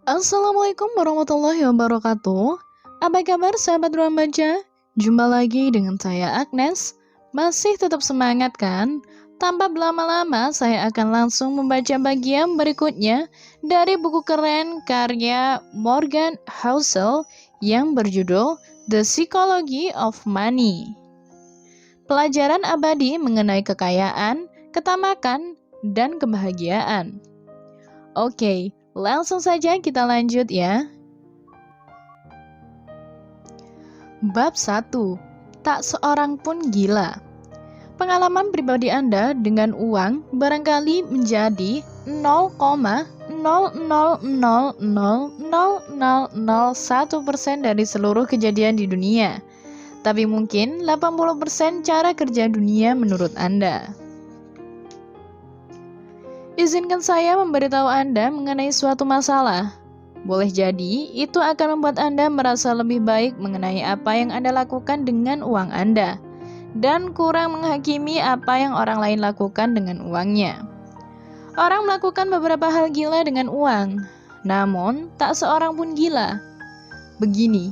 Assalamualaikum warahmatullahi wabarakatuh. Apa kabar sahabat Ruang Baca? Jumpa lagi dengan saya Agnes. Masih tetap semangat kan? Tanpa berlama-lama, saya akan langsung membaca bagian berikutnya dari buku keren karya Morgan Housel yang berjudul The Psychology of Money. Pelajaran abadi mengenai kekayaan, ketamakan, dan kebahagiaan. Oke, langsung saja kita lanjut ya. Bab 1. Tak seorang pun gila. Pengalaman pribadi Anda dengan uang barangkali menjadi 0,000000001% dari seluruh kejadian di dunia. Tapi mungkin 80% cara kerja dunia menurut Anda. Izinkan saya memberitahu Anda mengenai suatu masalah. Boleh jadi, itu akan membuat Anda merasa lebih baik mengenai apa yang Anda lakukan dengan uang Anda, dan kurang menghakimi apa yang orang lain lakukan dengan uangnya. Orang melakukan beberapa hal gila dengan uang, namun tak seorang pun gila. Begini,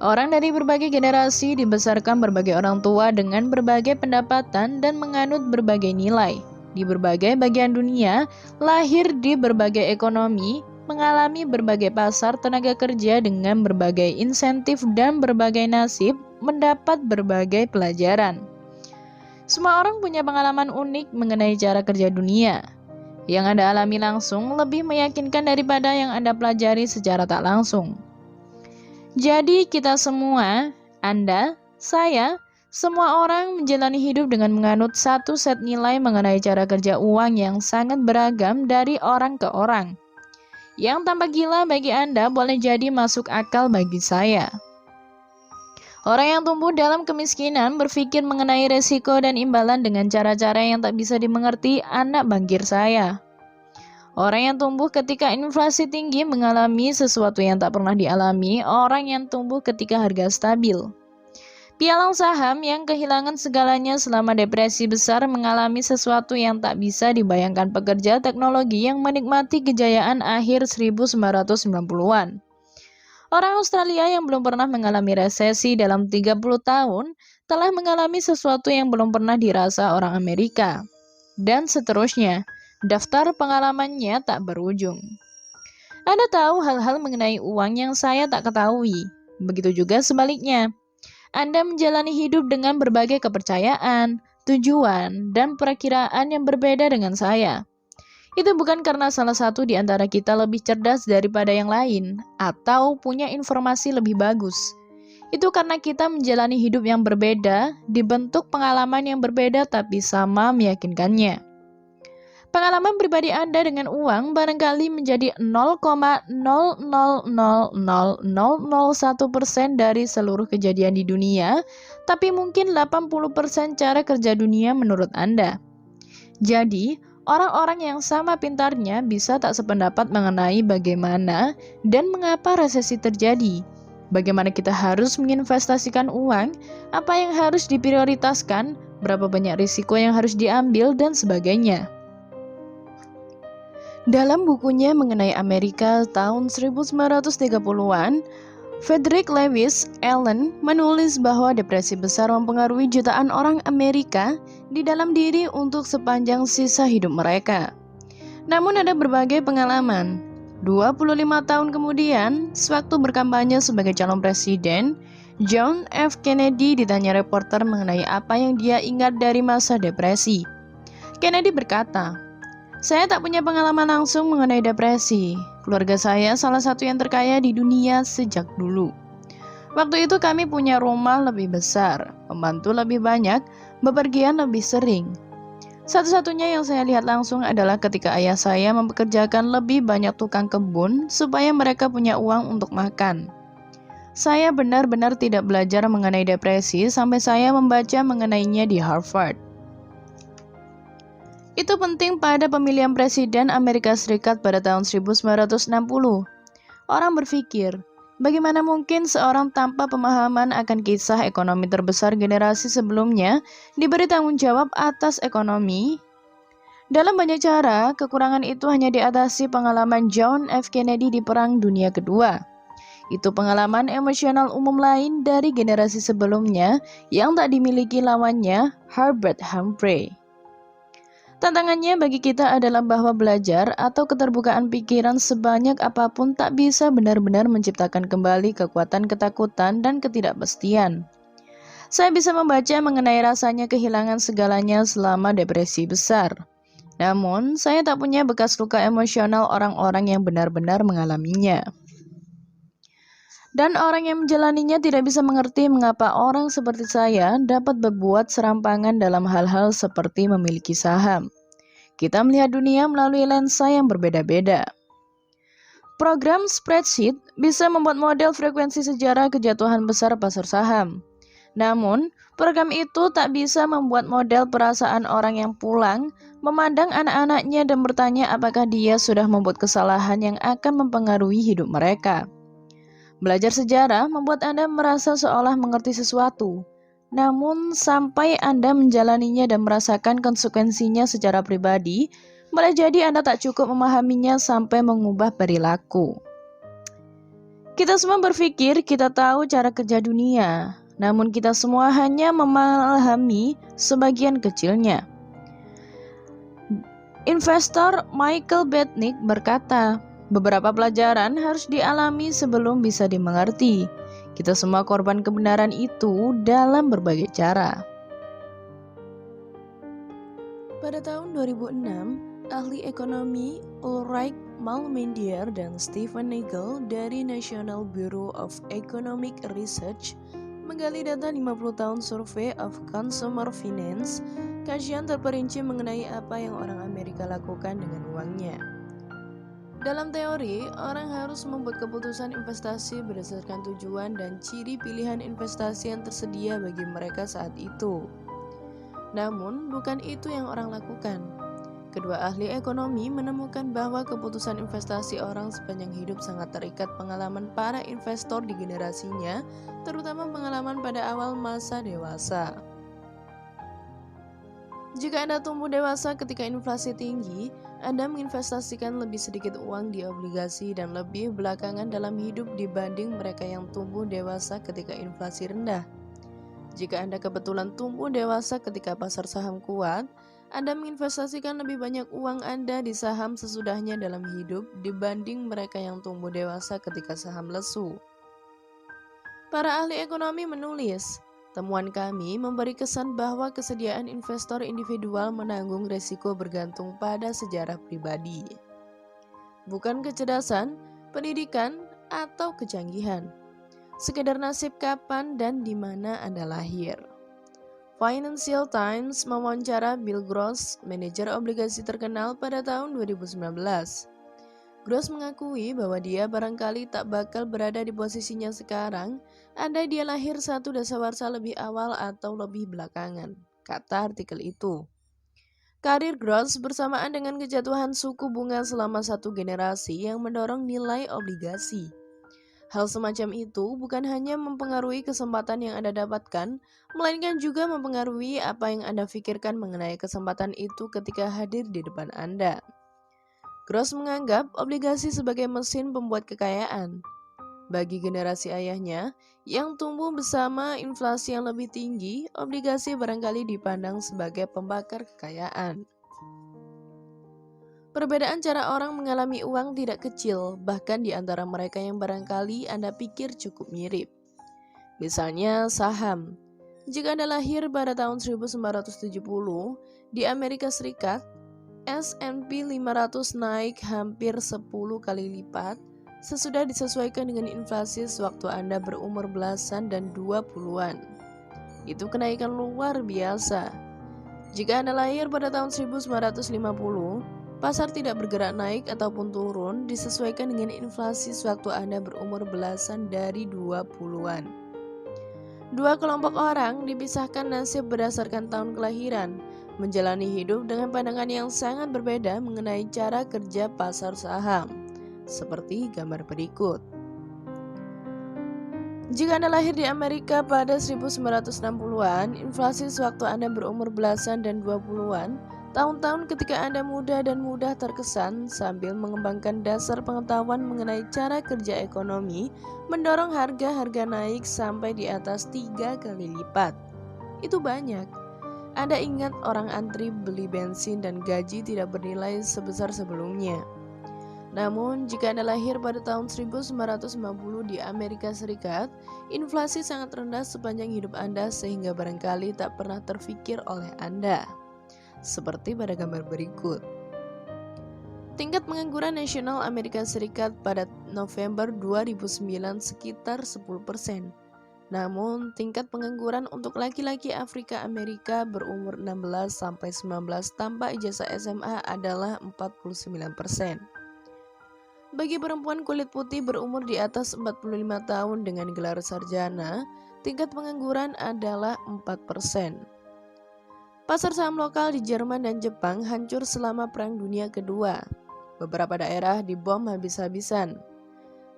orang dari berbagai generasi dibesarkan berbagai orang tua dengan berbagai pendapatan dan menganut berbagai nilai. Di berbagai bagian dunia, lahir di berbagai ekonomi, mengalami berbagai pasar tenaga kerja dengan berbagai insentif dan berbagai nasib, mendapat berbagai pelajaran. Semua orang punya pengalaman unik mengenai cara kerja dunia. Yang Anda alami langsung lebih meyakinkan daripada yang Anda pelajari secara tak langsung. Jadi kita semua, Anda, saya, semua orang menjalani hidup dengan menganut satu set nilai mengenai cara kerja uang yang sangat beragam dari orang ke orang. Yang tampak gila bagi Anda boleh jadi masuk akal bagi saya. Orang yang tumbuh dalam kemiskinan berpikir mengenai resiko dan imbalan dengan cara-cara yang tak bisa dimengerti anak bangkir saya. Orang yang tumbuh ketika inflasi tinggi mengalami sesuatu yang tak pernah dialami orang yang tumbuh ketika harga stabil. Pialang saham yang kehilangan segalanya selama depresi besar mengalami sesuatu yang tak bisa dibayangkan pekerja teknologi yang menikmati kejayaan akhir 1990-an. Orang Australia yang belum pernah mengalami resesi dalam 30 tahun telah mengalami sesuatu yang belum pernah dirasa orang Amerika. Dan seterusnya, daftar pengalamannya tak berujung. Anda tahu hal-hal mengenai uang yang saya tak ketahui. Begitu juga sebaliknya. Anda menjalani hidup dengan berbagai kepercayaan, tujuan, dan perakiraan yang berbeda dengan saya. Itu bukan karena salah satu di antara kita lebih cerdas daripada yang lain, atau punya informasi lebih bagus. Itu karena kita menjalani hidup yang berbeda, dibentuk pengalaman yang berbeda tapi sama meyakinkannya. Pengalaman pribadi Anda dengan uang barangkali menjadi 0,0000001% dari seluruh kejadian di dunia, tapi mungkin 80% cara kerja dunia menurut Anda. Jadi, orang-orang yang sama pintarnya bisa tak sependapat mengenai bagaimana dan mengapa resesi terjadi. Bagaimana kita harus menginvestasikan uang, apa yang harus diprioritaskan, berapa banyak risiko yang harus diambil, dan sebagainya. Dalam bukunya mengenai Amerika tahun 1930-an, Frederick Lewis Allen menulis bahwa depresi besar mempengaruhi jutaan orang Amerika di dalam diri untuk sepanjang sisa hidup mereka. Namun ada berbagai pengalaman. 25 tahun kemudian, sewaktu berkampanye sebagai calon presiden, John F. Kennedy ditanya reporter mengenai apa yang dia ingat dari masa depresi. Kennedy berkata, "Saya tak punya pengalaman langsung mengenai depresi. Keluarga saya salah satu yang terkaya di dunia sejak dulu. Waktu itu kami punya rumah lebih besar, pembantu lebih banyak, bepergian lebih sering. Satu-satunya yang saya lihat langsung adalah ketika ayah saya mempekerjakan lebih banyak tukang kebun supaya mereka punya uang untuk makan. Saya benar-benar tidak belajar mengenai depresi sampai saya membaca mengenainya di Harvard. Itu penting pada pemilihan presiden Amerika Serikat pada tahun 1960. Orang berpikir, bagaimana mungkin seorang tanpa pemahaman akan kisah ekonomi terbesar generasi sebelumnya diberi tanggung jawab atas ekonomi? Dalam banyak cara, kekurangan itu hanya diatasi pengalaman John F. Kennedy di Perang Dunia Kedua. Itu pengalaman emosional umum lain dari generasi sebelumnya yang tak dimiliki lawannya, Herbert Humphrey. Tantangannya bagi kita adalah bahwa belajar atau keterbukaan pikiran sebanyak apapun tak bisa benar-benar menciptakan kembali kekuatan ketakutan dan ketidakpastian. Saya bisa membaca mengenai rasanya kehilangan segalanya selama depresi besar. Namun, saya tak punya bekas luka emosional orang-orang yang benar-benar mengalaminya. Dan orang yang menjalaninya tidak bisa mengerti mengapa orang seperti saya dapat berbuat serampangan dalam hal-hal seperti memiliki saham. Kita melihat dunia melalui lensa yang berbeda-beda. Program spreadsheet bisa membuat model frekuensi sejarah kejatuhan besar pasar saham. Namun, program itu tak bisa membuat model perasaan orang yang pulang, memandang anak-anaknya dan bertanya apakah dia sudah membuat kesalahan yang akan mempengaruhi hidup mereka. Belajar sejarah membuat Anda merasa seolah mengerti sesuatu. Namun, sampai Anda menjalaninya dan merasakan konsekuensinya secara pribadi, boleh jadi Anda tak cukup memahaminya sampai mengubah perilaku. Kita semua berpikir kita tahu cara kerja dunia, namun kita semua hanya memahami sebagian kecilnya. Investor Michael Batnick berkata, beberapa pelajaran harus dialami sebelum bisa dimengerti. Kita semua korban kebenaran itu dalam berbagai cara. Pada tahun 2006, ahli ekonomi Ulrich Malmendier dan Stephen Nagel dari National Bureau of Economic Research menggali data 50 tahun Survey of Consumer Finance, kajian terperinci mengenai apa yang orang Amerika lakukan dengan uangnya. Dalam teori, orang harus membuat keputusan investasi berdasarkan tujuan dan ciri pilihan investasi yang tersedia bagi mereka saat itu. Namun, bukan itu yang orang lakukan. Kedua ahli ekonomi menemukan bahwa keputusan investasi orang sepanjang hidup sangat terikat pengalaman para investor di generasinya, terutama pengalaman pada awal masa dewasa. Jika Anda tumbuh dewasa ketika inflasi tinggi, Anda menginvestasikan lebih sedikit uang di obligasi dan lebih belakangan dalam hidup dibanding mereka yang tumbuh dewasa ketika inflasi rendah. Jika Anda kebetulan tumbuh dewasa ketika pasar saham kuat, Anda menginvestasikan lebih banyak uang Anda di saham sesudahnya dalam hidup dibanding mereka yang tumbuh dewasa ketika saham lesu. Para ahli ekonomi menulis, temuan kami memberi kesan bahwa kesediaan investor individual menanggung risiko bergantung pada sejarah pribadi, bukan kecerdasan, pendidikan, atau kecanggihan. Sekedar nasib kapan dan di mana Anda lahir. Financial Times mewawancara Bill Gross, manajer obligasi terkenal pada tahun 2019. Gross mengakui bahwa dia barangkali tak bakal berada di posisinya sekarang andai dia lahir satu dasawarsa lebih awal atau lebih belakangan, kata artikel itu. Karir Gross bersamaan dengan kejatuhan suku bunga selama satu generasi yang mendorong nilai obligasi. Hal semacam itu bukan hanya mempengaruhi kesempatan yang Anda dapatkan, melainkan juga mempengaruhi apa yang Anda pikirkan mengenai kesempatan itu ketika hadir di depan Anda. Gross menganggap obligasi sebagai mesin pembuat kekayaan. Bagi generasi ayahnya, yang tumbuh bersama inflasi yang lebih tinggi, obligasi barangkali dipandang sebagai pembakar kekayaan. Perbedaan cara orang mengalami uang tidak kecil, bahkan di antara mereka yang barangkali Anda pikir cukup mirip. Misalnya saham. Jika Anda lahir pada tahun 1970, di Amerika Serikat, S&P 500 naik hampir 10 kali lipat sesudah disesuaikan dengan inflasi sewaktu Anda berumur belasan dan 20-an. Itu kenaikan luar biasa. Jika Anda lahir pada tahun 1950, pasar tidak bergerak naik ataupun turun disesuaikan dengan inflasi sewaktu Anda berumur belasan dari 20-an. Dua kelompok orang dipisahkan nasib berdasarkan tahun kelahiran, menjalani hidup dengan pandangan yang sangat berbeda mengenai cara kerja pasar saham, seperti gambar berikut. Jika Anda lahir di Amerika pada 1960-an, inflasi sewaktu Anda berumur belasan dan 20-an Tahun-tahun ketika Anda muda dan mudah terkesan sambil mengembangkan dasar pengetahuan mengenai cara kerja ekonomi, mendorong harga-harga naik sampai di atas 3 kali lipat. Itu banyak. Anda ingat orang antri beli bensin dan gaji tidak bernilai sebesar sebelumnya. Namun, jika Anda lahir pada tahun 1950 di Amerika Serikat, inflasi sangat rendah sepanjang hidup Anda sehingga barangkali tak pernah terfikir oleh Anda. Seperti pada gambar berikut. Tingkat pengangguran nasional Amerika Serikat pada November 2009 sekitar 10%. Namun, tingkat pengangguran untuk laki-laki Afrika Amerika berumur 16-19 tanpa ijazah SMA adalah 49%. Bagi perempuan kulit putih berumur di atas 45 tahun dengan gelar sarjana, tingkat pengangguran adalah 4%. Pasar saham lokal di Jerman dan Jepang hancur selama Perang Dunia Kedua. Beberapa daerah dibom habis-habisan.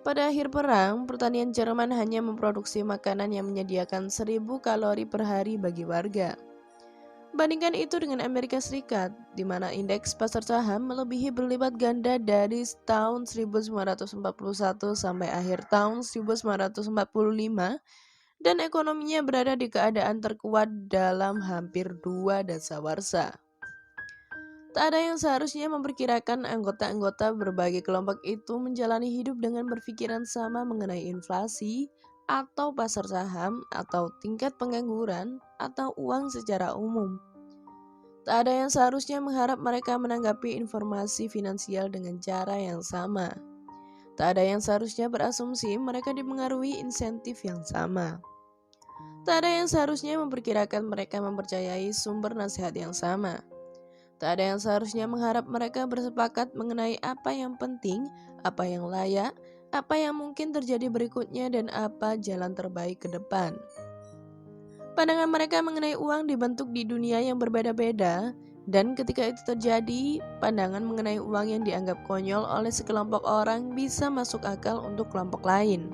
Pada akhir perang, pertanian Jerman hanya memproduksi makanan yang menyediakan 1000 kalori per hari bagi warga. Bandingkan itu dengan Amerika Serikat, di mana indeks pasar saham melebihi berlipat ganda dari tahun 1941 sampai akhir tahun 1945, dan ekonominya berada di keadaan terkuat dalam hampir 2 dasawarsa. Tak ada yang seharusnya memperkirakan anggota-anggota berbagai kelompok itu menjalani hidup dengan berpikiran sama mengenai inflasi, atau pasar saham, atau tingkat pengangguran, atau uang secara umum. Tak ada yang seharusnya mengharap mereka menanggapi informasi finansial dengan cara yang sama. Tak ada yang seharusnya berasumsi mereka dipengaruhi insentif yang sama. Tak ada yang seharusnya memperkirakan mereka mempercayai sumber nasihat yang sama. Tak ada yang seharusnya mengharap mereka bersepakat mengenai apa yang penting, apa yang layak, apa yang mungkin terjadi berikutnya, dan apa jalan terbaik ke depan. Pandangan mereka mengenai uang dibentuk di dunia yang berbeda-beda, dan ketika itu terjadi, pandangan mengenai uang yang dianggap konyol oleh sekelompok orang bisa masuk akal untuk kelompok lain.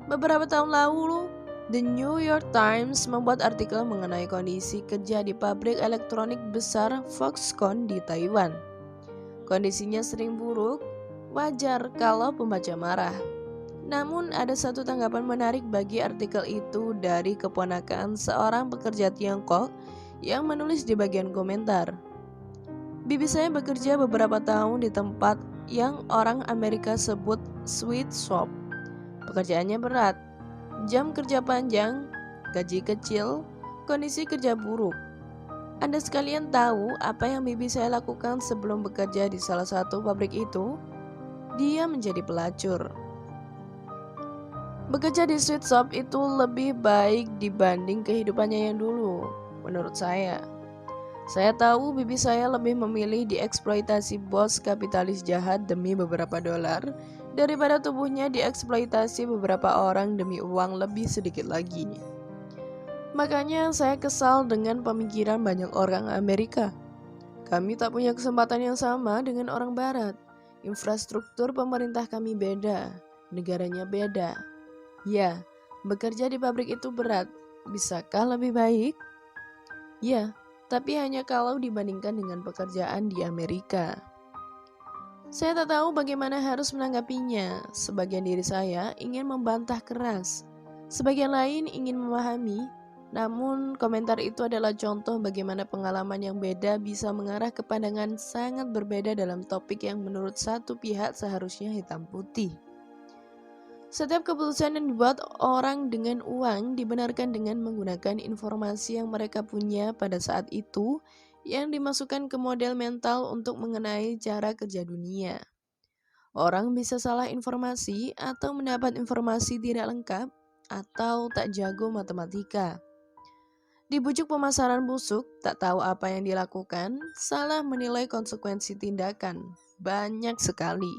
Beberapa tahun lalu, The New York Times membuat artikel mengenai kondisi kerja di pabrik elektronik besar Foxconn di Taiwan. Kondisinya sering buruk, wajar kalau pembaca marah. Namun ada satu tanggapan menarik bagi artikel itu dari keponakan seorang pekerja Tiongkok yang menulis di bagian komentar. Bibi saya bekerja beberapa tahun di tempat yang orang Amerika sebut sweet shop. Pekerjaannya berat. Jam kerja panjang, gaji kecil, kondisi kerja buruk. Anda sekalian tahu apa yang bibi saya lakukan sebelum bekerja di salah satu pabrik itu? Dia menjadi pelacur. Bekerja di street shop itu lebih baik dibanding kehidupannya yang dulu, menurut saya. Saya tahu bibi saya lebih memilih dieksploitasi bos kapitalis jahat demi beberapa dolar daripada tubuhnya dieksploitasi beberapa orang demi uang lebih sedikit lagi. Makanya saya kesal dengan pemikiran banyak orang Amerika. Kami tak punya kesempatan yang sama dengan orang Barat. Infrastruktur pemerintah kami beda, negaranya beda. Ya, bekerja di pabrik itu berat. Bisakah lebih baik? Ya, tapi hanya kalau dibandingkan dengan pekerjaan di Amerika. Saya tak tahu bagaimana harus menanggapinya. Sebagian diri saya ingin membantah keras, sebagian lain ingin memahami. Namun komentar itu adalah contoh bagaimana pengalaman yang beda bisa mengarah ke pandangan sangat berbeda dalam topik yang menurut satu pihak seharusnya hitam putih. Setiap keputusan yang dibuat orang dengan uang dibenarkan dengan menggunakan informasi yang mereka punya pada saat itu, yang dimasukkan ke model mental untuk mengenai cara kerja dunia. Orang bisa salah informasi atau mendapat informasi tidak lengkap atau tak jago matematika. Dibujuk pemasaran busuk, tak tahu apa yang dilakukan, salah menilai konsekuensi tindakan, banyak sekali.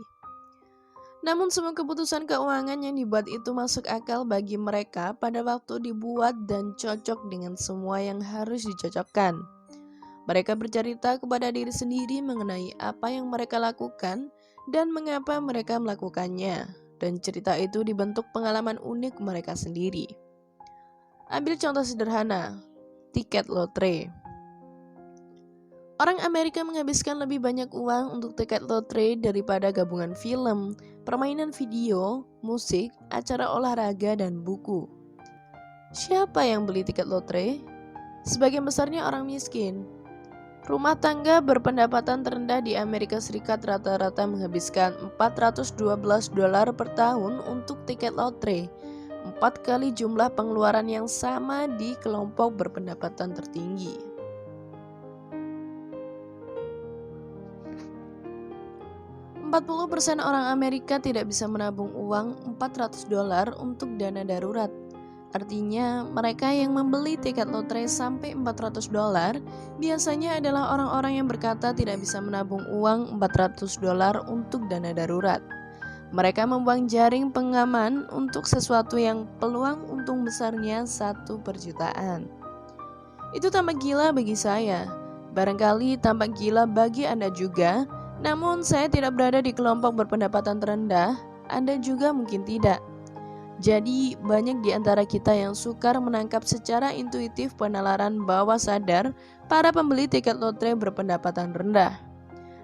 Namun semua keputusan keuangan yang dibuat itu masuk akal bagi mereka pada waktu dibuat dan cocok dengan semua yang harus dicocokkan. Mereka bercerita kepada diri sendiri mengenai apa yang mereka lakukan dan mengapa mereka melakukannya, dan cerita itu dibentuk pengalaman unik mereka sendiri. Ambil contoh sederhana, tiket lotre. Orang Amerika menghabiskan lebih banyak uang untuk tiket lotre daripada gabungan film, permainan video, musik, acara olahraga, dan buku. Siapa yang beli tiket lotre? Sebagian besarnya orang miskin. Rumah tangga berpendapatan terendah di Amerika Serikat rata-rata menghabiskan $412 per tahun untuk tiket lotre, 4 kali jumlah pengeluaran yang sama di kelompok berpendapatan tertinggi. 40% orang Amerika tidak bisa menabung uang $400 untuk dana darurat. Artinya, mereka yang membeli tiket lotre sampai $400 biasanya adalah orang-orang yang berkata tidak bisa menabung uang $400 untuk dana darurat. Mereka membuang jaring pengaman untuk sesuatu yang peluang untung besarnya 1 per jutaan. Itu tampak gila bagi saya. Barangkali tampak gila bagi Anda juga. Namun saya tidak berada di kelompok berpendapatan terendah, Anda juga mungkin tidak. Jadi banyak di antara kita yang sukar menangkap secara intuitif penalaran bawah sadar para pembeli tiket lotre berpendapatan rendah.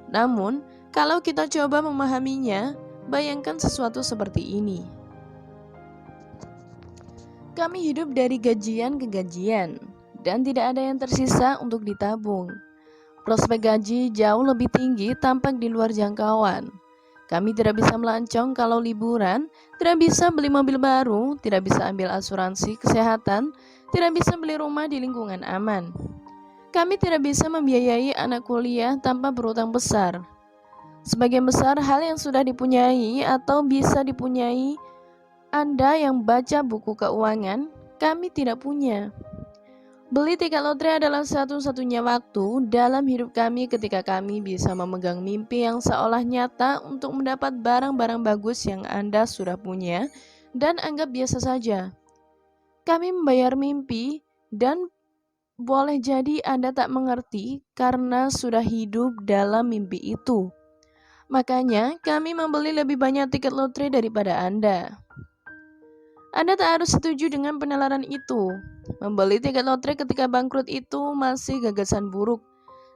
Namun, kalau kita coba memahaminya, bayangkan sesuatu seperti ini. Kami hidup dari gajian ke gajian, dan tidak ada yang tersisa untuk ditabung. Prospek gaji jauh lebih tinggi tampak di luar jangkauan. Kami tidak bisa melancong kalau liburan, tidak bisa beli mobil baru, tidak bisa ambil asuransi kesehatan, tidak bisa beli rumah di lingkungan aman. Kami tidak bisa membiayai anak kuliah tanpa berutang besar. Sebagian besar hal yang sudah dipunyai atau bisa dipunyai Anda yang baca buku keuangan, kami tidak punya. Beli tiket lotre adalah satu-satunya waktu dalam hidup kami ketika kami bisa memegang mimpi yang seolah nyata untuk mendapat barang-barang bagus yang Anda sudah punya dan anggap biasa saja. Kami membayar mimpi dan boleh jadi Anda tak mengerti karena sudah hidup dalam mimpi itu. Makanya kami membeli lebih banyak tiket lotre daripada Anda. Anda tak harus setuju dengan penalaran itu. Membeli tiket lotre ketika bangkrut itu masih gagasan buruk.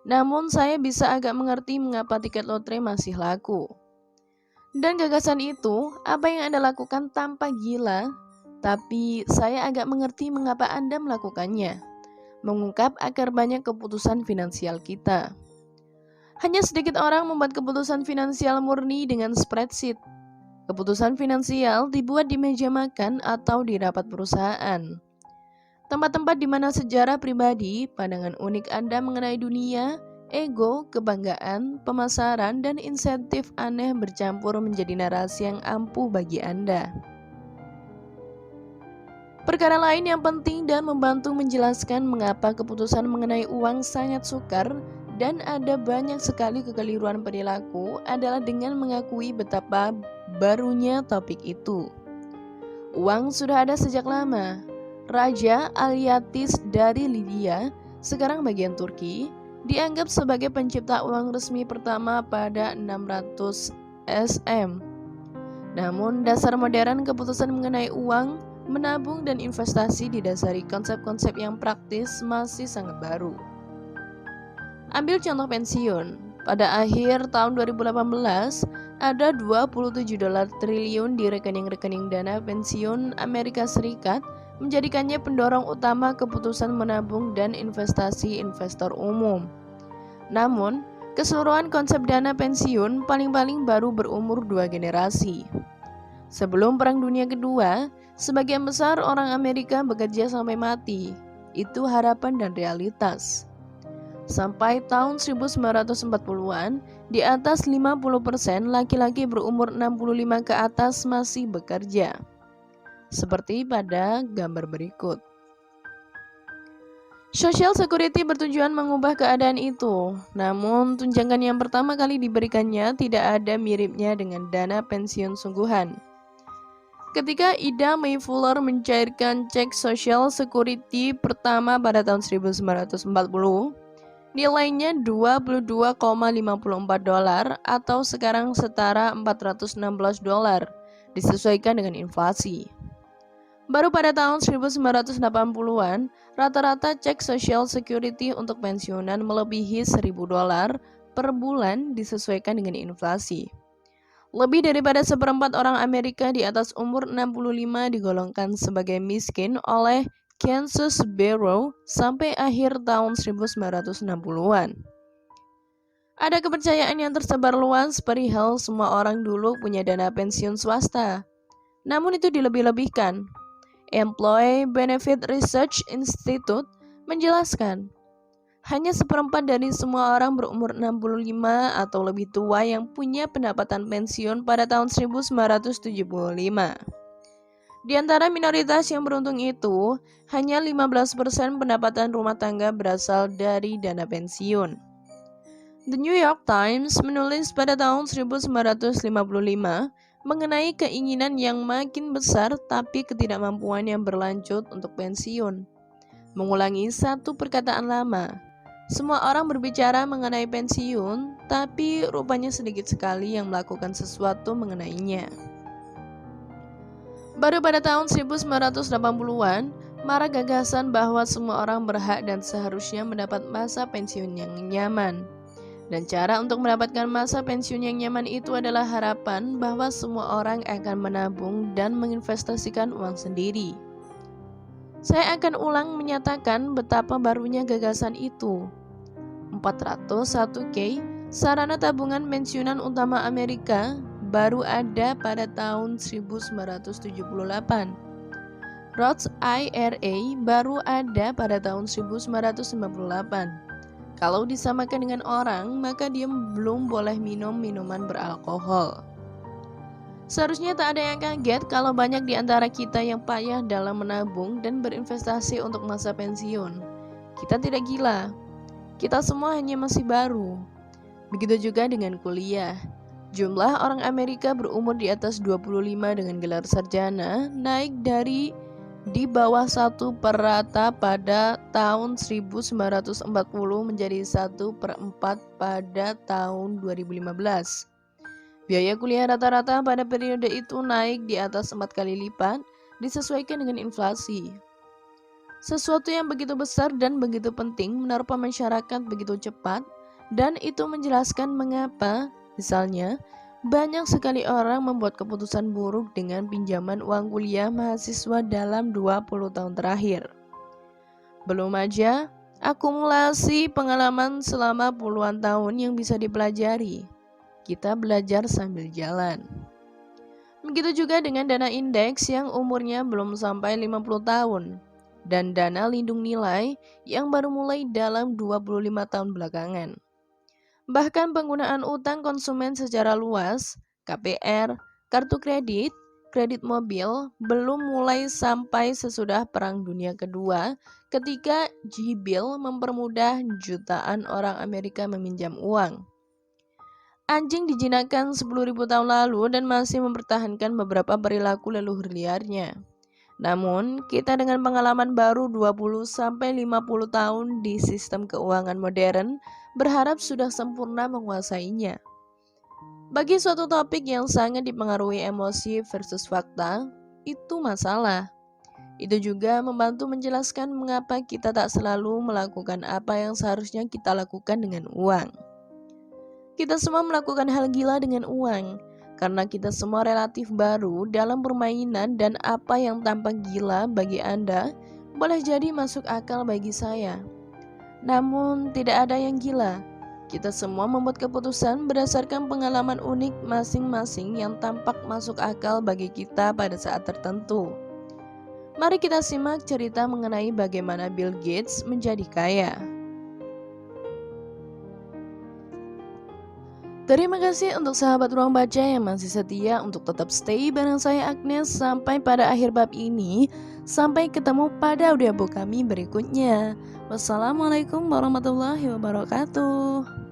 Namun saya bisa agak mengerti mengapa tiket lotre masih laku. Dan gagasan itu, apa yang Anda lakukan tanpa gila, tapi saya agak mengerti mengapa Anda melakukannya. Mengungkap akar banyak keputusan finansial kita. Hanya sedikit orang membuat keputusan finansial murni dengan spreadsheet. Keputusan finansial dibuat di meja makan atau di rapat perusahaan. Tempat-tempat di mana sejarah pribadi, pandangan unik Anda mengenai dunia, ego, kebanggaan, pemasaran, dan insentif aneh bercampur menjadi narasi yang ampuh bagi Anda. Perkara lain yang penting dan membantu menjelaskan mengapa keputusan mengenai uang sangat sukar dan ada banyak sekali kekeliruan perilaku adalah dengan mengakui betapa barunya topik itu. Uang sudah ada sejak lama. Raja Alyatis dari Lydia, sekarang bagian Turki, dianggap sebagai pencipta uang resmi pertama pada 600 SM. Namun dasar modern keputusan mengenai uang, menabung dan investasi didasari konsep-konsep yang praktis masih sangat baru. Ambil contoh pensiun. Pada akhir tahun 2018, ada 27 dolar triliun di rekening-rekening dana pensiun Amerika Serikat, menjadikannya pendorong utama keputusan menabung dan investasi investor umum. Namun, keseluruhan konsep dana pensiun paling-paling baru berumur 2 generasi. Sebelum Perang Dunia Kedua, sebagian besar orang Amerika bekerja sampai mati. Itu harapan dan realitas. Sampai tahun 1940-an, di atas 50% laki-laki berumur 65 ke atas masih bekerja. Seperti pada gambar berikut. Social Security bertujuan mengubah keadaan itu, namun tunjangan yang pertama kali diberikannya tidak ada miripnya dengan dana pensiun sungguhan. Ketika Ida May Fuller mencairkan cek Social Security pertama pada tahun 1940, nilainya 22,54 dolar atau sekarang setara $416, disesuaikan dengan inflasi. Baru pada tahun 1980-an, rata-rata cek Social Security untuk pensiunan melebihi $1.000 per bulan disesuaikan dengan inflasi. Lebih daripada seperempat orang Amerika di atas umur 65 digolongkan sebagai miskin oleh Census Bureau sampai akhir tahun 1960-an. Ada kepercayaan yang tersebar luas perihal semua orang dulu punya dana pensiun swasta. Namun itu dilebih-lebihkan. Employee Benefit Research Institute menjelaskan, hanya seperempat dari semua orang berumur 65 atau lebih tua yang punya pendapatan pensiun pada tahun 1975. Di antara minoritas yang beruntung itu, hanya 15% pendapatan rumah tangga berasal dari dana pensiun. The New York Times menulis pada tahun 1955 mengenai keinginan yang makin besar tapi ketidakmampuan yang berlanjut untuk pensiun. Mengulangi satu perkataan lama, semua orang berbicara mengenai pensiun, tapi rupanya sedikit sekali yang melakukan sesuatu mengenainya. Baru pada tahun 1980-an, marak gagasan bahwa semua orang berhak dan seharusnya mendapat masa pensiun yang nyaman. Dan cara untuk mendapatkan masa pensiun yang nyaman itu adalah harapan bahwa semua orang akan menabung dan menginvestasikan uang sendiri. Saya akan ulang menyatakan betapa barunya gagasan itu. 401k, sarana tabungan pensiunan utama Amerika, baru ada pada tahun 1978. Roth IRA baru ada pada tahun 1998. Kalau disamakan dengan orang, maka dia belum boleh minum minuman beralkohol. Seharusnya tak ada yang kaget kalau banyak di antara kita yang payah dalam menabung dan berinvestasi untuk masa pensiun. Kita tidak gila. Kita semua hanya masih baru. Begitu juga dengan kuliah. Jumlah orang Amerika berumur di atas 25 dengan gelar sarjana naik dari di bawah 1 per rata pada tahun 1940 menjadi 1/4 pada tahun 2015. Biaya kuliah rata-rata pada periode itu naik di atas 4 kali lipat disesuaikan dengan inflasi. Sesuatu yang begitu besar dan begitu penting menerpa masyarakat begitu cepat, dan itu menjelaskan mengapa, misalnya, banyak sekali orang membuat keputusan buruk dengan pinjaman uang kuliah mahasiswa dalam 20 tahun terakhir. Belum aja akumulasi pengalaman selama puluhan tahun yang bisa dipelajari. Kita belajar sambil jalan. Begitu juga dengan dana indeks yang umurnya belum sampai 50 tahun dan dana lindung nilai yang baru mulai dalam 25 tahun belakangan. Bahkan penggunaan utang konsumen secara luas, KPR, kartu kredit, kredit mobil, belum mulai sampai sesudah Perang Dunia Kedua ketika G-Bill mempermudah jutaan orang Amerika meminjam uang. Anjing dijinakkan 10.000 tahun lalu dan masih mempertahankan beberapa perilaku leluhur liarnya. Namun, kita dengan pengalaman baru 20-50 tahun di sistem keuangan modern berharap sudah sempurna menguasainya. Bagi suatu topik yang sangat dipengaruhi emosi versus fakta, itu masalah. Itu juga membantu menjelaskan mengapa kita tak selalu melakukan apa yang seharusnya kita lakukan dengan uang. Kita semua melakukan hal gila dengan uang, karena kita semua relatif baru dalam permainan dan apa yang tampak gila bagi Anda boleh jadi masuk akal bagi saya. Namun tidak ada yang gila. Kita semua membuat keputusan berdasarkan pengalaman unik masing-masing yang tampak masuk akal bagi kita pada saat tertentu. Mari kita simak cerita mengenai bagaimana Bill Gates menjadi kaya. Terima kasih untuk sahabat Ruang Baca yang masih setia untuk tetap stay bareng saya Agnes sampai pada akhir bab ini. Sampai ketemu pada audiobook kami berikutnya. Wassalamualaikum warahmatullahi wabarakatuh.